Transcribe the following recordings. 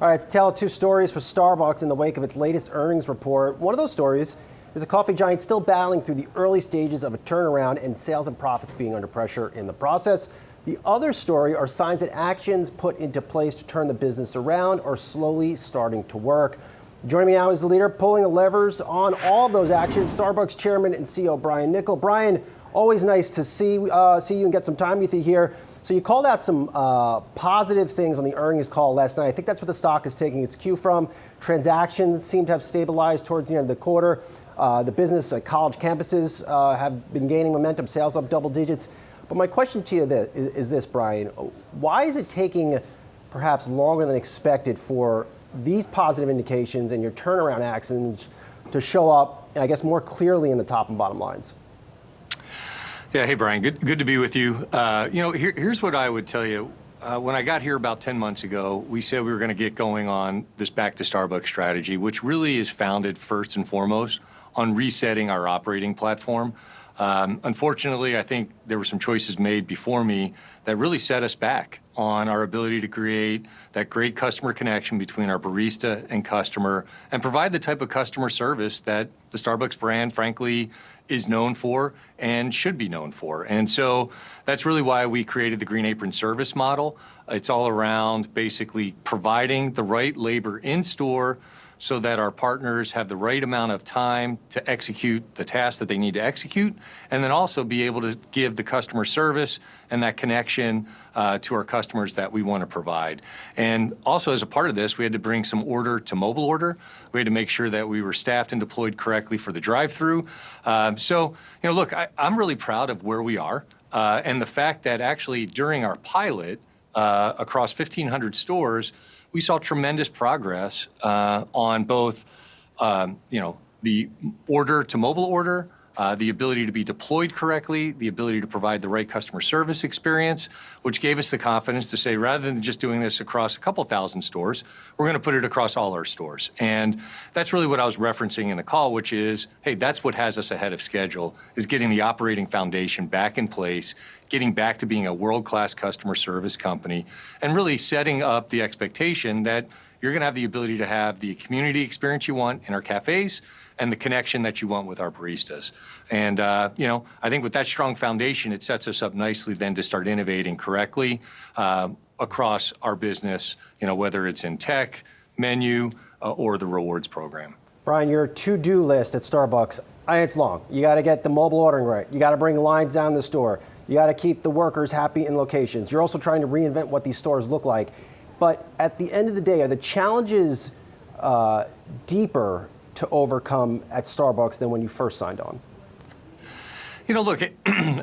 All right, it's a tale of two stories for Starbucks in the wake of its latest earnings report. One of those stories is a coffee giant still battling through the early stages of a turnaround and sales and profits being under pressure in the process. The other story are signs that actions put into place to turn the business around are slowly starting to work. Joining me now is the leader pulling the levers on all of those actions, Starbucks Chairman and CEO Brian Niccol. Brian, always nice to see you and get some time with you here. So you called out some positive things on the earnings call last night. I think that's what the stock is taking its cue from. Transactions seem to have stabilized towards the end of the quarter. The business at college campuses have been gaining momentum, sales up double digits. But my question to you is this, Brian. Why is it taking perhaps longer than expected for these positive indications and your turnaround actions to show up, I guess, more clearly in the top and bottom lines? Yeah, hey, Brian, good to be with you. Here's what I would tell you. When I got here about 10 months ago, we said we were going to get going on this back to Starbucks strategy, which really is founded first and foremost on resetting our operating platform. Unfortunately, I think there were some choices made before me that really set us back on our ability to create that great customer connection between our barista and customer and provide the type of customer service that the Starbucks brand, frankly, is known for and should be known for. And so that's really why we created the Green Apron service model. It's all around basically providing the right labor in store so that our partners have the right amount of time to execute the tasks that they need to execute, and then also be able to give the customer service and that connection to our customers that we want to provide. And also as a part of this, we had to bring some order to mobile order. We had to make sure that we were staffed and deployed correctly for the drive-through. Look, I'm really proud of where we are, and the fact that actually during our pilot across 1,500 stores, we saw tremendous progress on both, the order to mobile order, the ability to be deployed correctly, the ability to provide the right customer service experience, which gave us the confidence to say, rather than just doing this across a couple thousand stores, we're going to put it across all our stores. And that's really what I was referencing in the call, which is, hey, that's what has us ahead of schedule, is getting the operating foundation back in place, getting back to being a world-class customer service company, and really setting up the expectation that you're going to have the ability to have the community experience you want in our cafes and the connection that you want with our baristas. And, I think with that strong foundation, it sets us up nicely then to start innovating correctly across our business, whether it's in tech, menu, or the rewards program. Brian, your to-do list at Starbucks, it's long. You got to get the mobile ordering right. You got to bring lines down the store. You got to keep the workers happy in locations. You're also trying to reinvent what these stores look like. But at the end of the day, are the challenges deeper to overcome at Starbucks than when you first signed on? Look,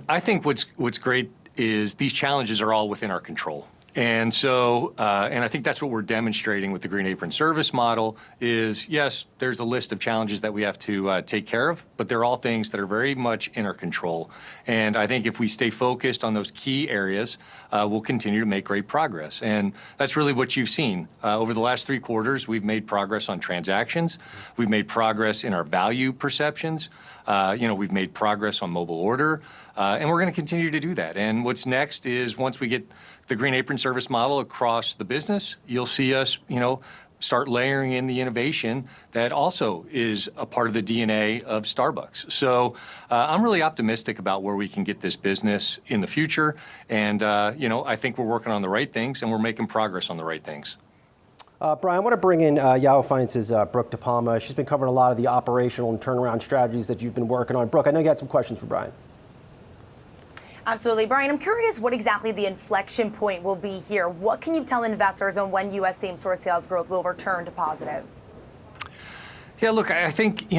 I think what's great is these challenges are all within our control. And so, and I think that's what we're demonstrating with the Green Apron service model is, yes, there's a list of challenges that we have to take care of, but they're all things that are very much in our control. And I think if we stay focused on those key areas, we'll continue to make great progress. And that's really what you've seen. Over the last 3 quarters, we've made progress on transactions. We've made progress in our value perceptions. We've made progress on mobile order, and we're going to continue to do that. And what's next is once we get the Green Apron service model across the business, you'll see us, start layering in the innovation that also is a part of the DNA of Starbucks. So I'm really optimistic about where we can get this business in the future. And, I think we're working on the right things and we're making progress on the right things. Brian, I want to bring in Yahoo Finance's Brooke DePalma. She's been covering a lot of the operational and turnaround strategies that you've been working on. Brooke, I know you had some questions for Brian. Absolutely. Brian, I'm curious what exactly the inflection point will be here. What can you tell investors on when U.S. same-store sales growth will return to positive? Yeah, look, I think,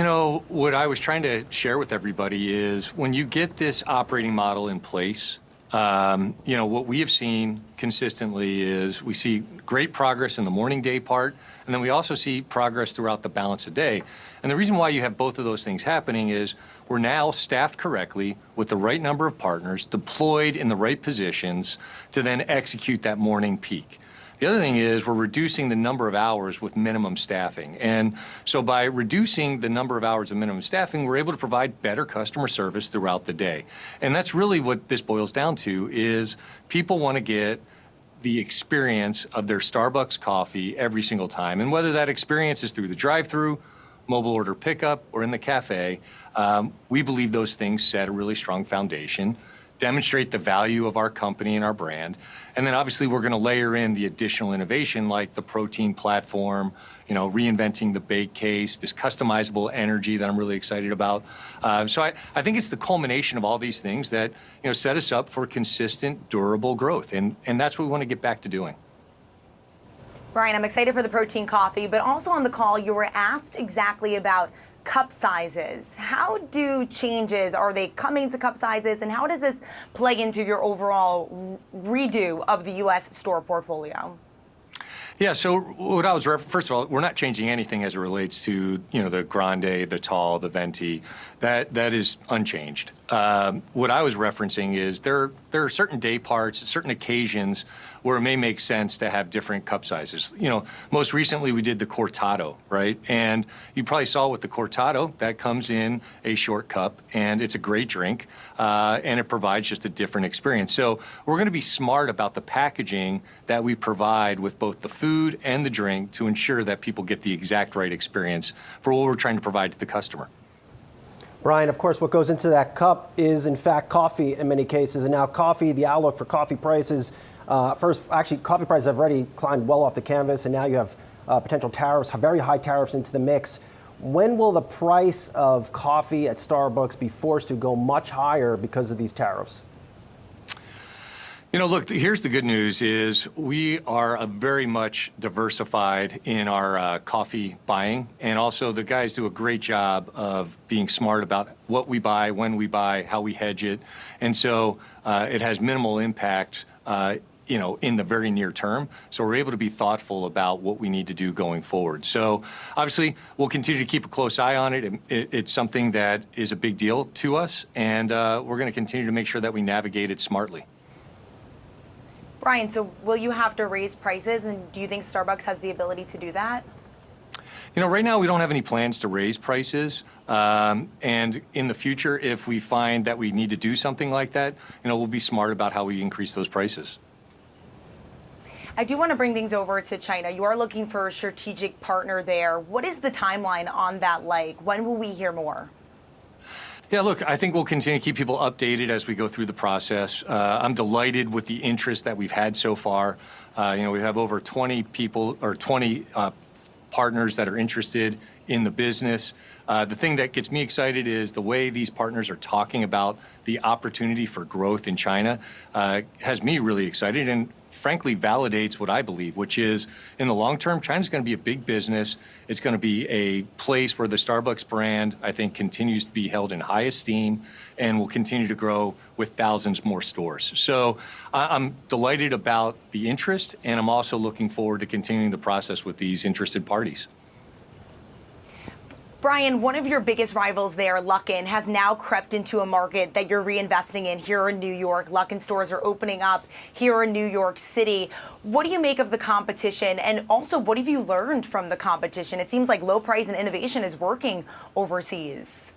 what I was trying to share with everybody is when you get this operating model in place, what we have seen consistently is we see great progress in the morning day part, and then we also see progress throughout the balance of day. And the reason why you have both of those things happening is we're now staffed correctly with the right number of partners deployed in the right positions to then execute that morning peak. The other thing is we're reducing the number of hours with minimum staffing. And so by reducing the number of hours of minimum staffing, we're able to provide better customer service throughout the day. And that's really what this boils down to is people want to get the experience of their Starbucks coffee every single time. And whether that experience is through the drive-through, mobile order pickup, or in the cafe, we believe those things set a really strong foundation, demonstrate the value of our company and our brand. And then obviously we're going to layer in the additional innovation like the protein platform, reinventing the bake case, this customizable energy that I'm really excited about. So I think it's the culmination of all these things that set us up for consistent, durable growth. And that's what we want to get back to doing. Brian, I'm excited for the protein coffee, but also on the call, you were asked exactly about cup sizes. How do changes, are they coming to cup sizes, and how does this play into your overall redo of the U.S. store portfolio? Yeah, so what I was first of all, we're not changing anything as it relates to the grande, the tall, the venti. That is unchanged. What I was referencing is there are certain day parts, certain occasions where it may make sense to have different cup sizes. Most recently we did the cortado, right? And you probably saw with the cortado that comes in a short cup, and it's a great drink, and it provides just a different experience. So we're going to be smart about the packaging that we provide with both the food and the drink to ensure that people get the exact right experience for what we're trying to provide to the customer. Brian, of course, what goes into that cup is, in fact, coffee in many cases. And now coffee, the outlook for coffee prices, coffee prices have already climbed well off the canvas, and now you have potential tariffs, very high tariffs into the mix. When will the price of coffee at Starbucks be forced to go much higher because of these tariffs? Look, here's the good news is we are very much diversified in our coffee buying, and also the guys do a great job of being smart about what we buy, when we buy, how we hedge it. And so it has minimal impact in the very near term. So we're able to be thoughtful about what we need to do going forward. So obviously, we'll continue to keep a close eye on it. It's something that is a big deal to us, and we're going to continue to make sure that we navigate it smartly. Brian, so will you have to raise prices, and do you think Starbucks has the ability to do that? Right now we don't have any plans to raise prices. And in the future, if we find that we need to do something like that, we'll be smart about how we increase those prices. I do want to bring things over to China. You are looking for a strategic partner there. What is the timeline on that like? When will we hear more? Yeah, look, I think we'll continue to keep people updated as we go through the process. I'm delighted with the interest that we've had so far. We have over 20 people or 20 partners that are interested in the business. The thing that gets me excited is the way these partners are talking about the opportunity for growth in China has me really excited and frankly validates what I believe, which is in the long term, China's going to be a big business. It's going to be a place where the Starbucks brand, I think, continues to be held in high esteem and will continue to grow with thousands more stores. So I'm delighted about the interest, and I'm also looking forward to continuing the process with these interested parties. Brian, one of your biggest rivals there, Luckin, has now crept into a market that you're reinvesting in here in New York. Luckin stores are opening up here in New York City. What do you make of the competition? And also, what have you learned from the competition? It seems like low price and innovation is working overseas.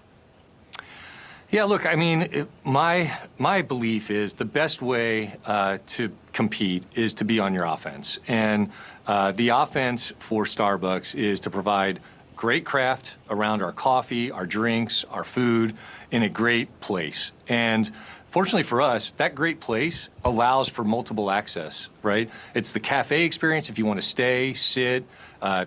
Yeah, look, I mean, my belief is the best way to compete is to be on your offense. And the offense for Starbucks is to provide great craft around our coffee, our drinks, our food in a great place. And fortunately for us, that great place allows for multiple access, right? It's the cafe experience if you want to stay, sit,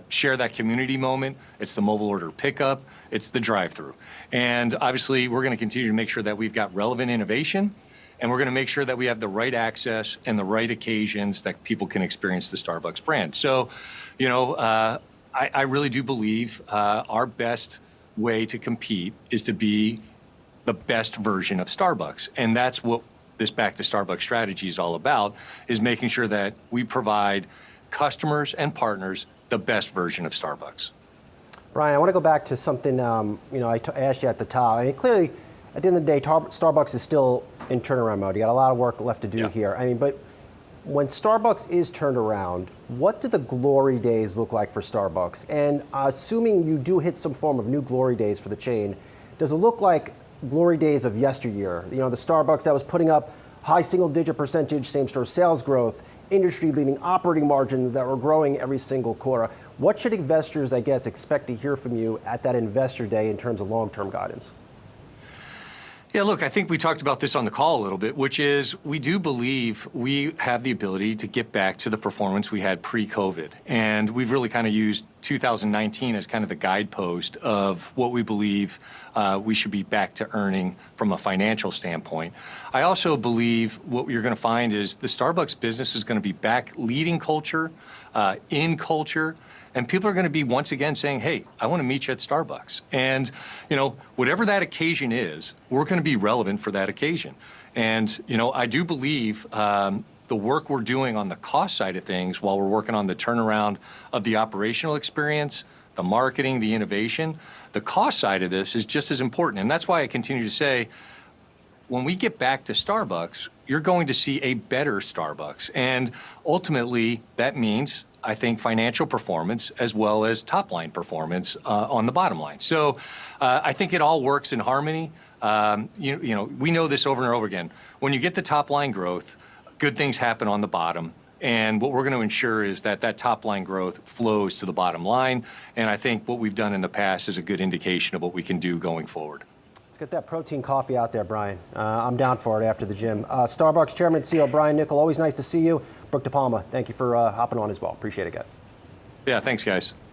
share that community moment. It's the mobile order pickup. It's the drive-through. And obviously, we're going to continue to make sure that we've got relevant innovation, and we're going to make sure that we have the right access and the right occasions that people can experience the Starbucks brand. So, I really do believe our best way to compete is to be the best version of Starbucks. And that's what this Back to Starbucks strategy is all about, is making sure that we provide customers and partners the best version of Starbucks. Brian, I want to go back to something I asked you at the top. I mean, clearly, at the end of the day, Starbucks is still in turnaround mode. You got a lot of work left to do here. I mean, but when Starbucks is turned around, what do the glory days look like for Starbucks? And assuming you do hit some form of new glory days for the chain, does it look like glory days of yesteryear? The Starbucks that was putting up high single-digit percentage same-store sales growth industry-leading operating margins that were growing every single quarter. What should investors, I guess, expect to hear from you at that Investor Day in terms of long-term guidance? Yeah, look, I think we talked about this on the call a little bit, which is we do believe we have the ability to get back to the performance we had pre-COVID. And we've really kind of used 2019 as kind of the guidepost of what we believe we should be back to earning from a financial standpoint. I also believe what you're going to find is the Starbucks business is going to be back leading culture, in culture. And people are going to be once again saying, hey, I want to meet you at Starbucks. And, whatever that occasion is, we're going to be relevant for that occasion. And, I do believe the work we're doing on the cost side of things while we're working on the turnaround of the operational experience, the marketing, the innovation, the cost side of this is just as important. And that's why I continue to say, when we get back to Starbucks, you're going to see a better Starbucks. And ultimately, that means I think financial performance as well as top line performance on the bottom line. So I think it all works in harmony. We know this over and over again. When you get the top line growth, good things happen on the bottom. And what we're going to ensure is that that top line growth flows to the bottom line. And I think what we've done in the past is a good indication of what we can do going forward. Let's get that protein coffee out there, Brian. I'm down for it after the gym. Starbucks Chairman and CEO Brian Niccol, always nice to see you. Brooke DePalma, thank you for hopping on as well. Appreciate it, guys. Yeah, thanks, guys.